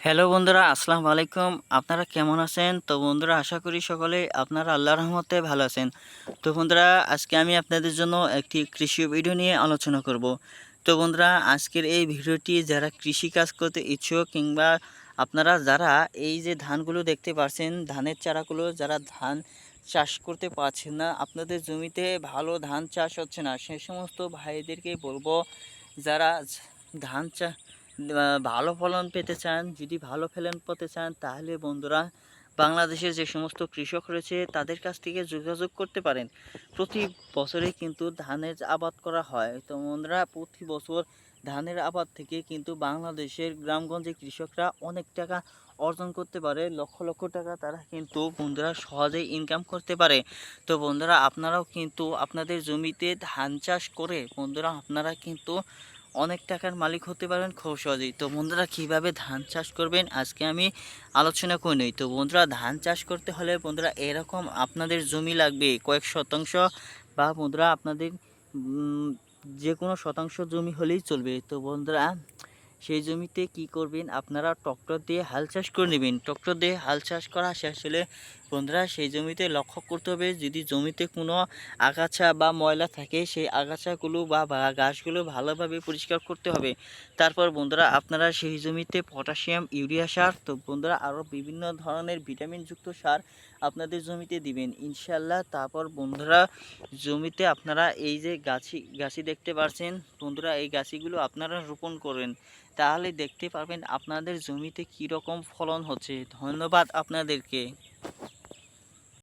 Hello বন্ধুরা, আসসালামু আলাইকুম। আপনারা কেমন আছেন? তো বন্ধুরা, আশা করি সকলেই আপনারা আল্লাহর রহমতে ভালো আছেন। তো বন্ধুরা, আজকে আমি আপনাদের জন্য একটি কৃষি ভিডিও নিয়ে আলোচনা করব। তো বন্ধুরা, আজকের এই ভিডিওটি যারা কৃষি কাজ করতে ইচ্ছুক কিংবা আপনারা যারা এই যে ধানগুলো দেখতে পাচ্ছেন, ধানের চারাগুলো যারা ধান চাষ করতে পারছেন না, আপনাদের জমিতে ভালো ধান চাষ হচ্ছে না, সে সমস্ত ভাইদেরকে বলবো যারা ধান চাষ ভালো ফলন পেতে চান, যদি ভালো ফলন পেতে চান তাহলে বন্ধুরা বাংলাদেশের যে সমস্ত কৃষক রয়েছে তাদের কাছ থেকে যোগাযোগ করতে পারেন। প্রতি বছরে কিন্তু ধানের আবাদ করা হয়। তো বন্ধুরা, প্রতি বছর ধানের আবাদ থেকে কিন্তু বাংলাদেশের গ্রামগঞ্জে কৃষকরা অনেক টাকা অর্জন করতে পারে, লক্ষ লক্ষ টাকা তারা কিন্তু বন্ধুরা সহজেই ইনকাম করতে পারে। তো বন্ধুরা, আপনারাও কিন্তু আপনাদের জমিতে ধান চাষ করে বন্ধুরা আপনারা কিন্তু অনেক টাকার মালিক হতে পারবেন খুব সহজেই। তো বন্ধুরা, কীভাবে ধান চাষ করবেন আজকে আমি আলোচনা করে নিই। তো বন্ধুরা, ধান চাষ করতে হলে বন্ধুরা এরকম আপনাদের জমি লাগবে কয়েক শতাংশ, বা বন্ধুরা আপনাদের যে কোনো শতাংশ জমি হলেই চলবে। তো বন্ধুরা, সেই জমিতে কি করবেন, আপনারা ট্রাক্টর দিয়ে হাল চাষ করে নেবেন। ট্রাক্টর দিয়ে হাল চাষ করা শেষ হলে বন্ধুরা সেই জমিতে লক্ষ্য করতে হবে, যদি জমিতে কোনো আগাছা বা ময়লা থাকে সেই আগাছাগুলো বা ঘাসগুলো ভালোভাবে পরিষ্কার করতে হবে। তারপর বন্ধুরা আপনারা সেই জমিতে পটাশিয়াম, ইউরিয়া সার, তো বন্ধুরা আরও বিভিন্ন ধরনের ভিটামিনযুক্ত সার আপনাদের জমিতে দিবেন ইনশাল্লাহ। তারপর বন্ধুরা জমিতে আপনারা এই যে গাছি দেখতে পাচ্ছেন বন্ধুরা, এই গাছিগুলো আপনারা রোপণ করেন, তাহলে দেখতে পারবেন আপনাদের জমিতে কী রকম ফলন হচ্ছে। ধন্যবাদ আপনাদেরকে।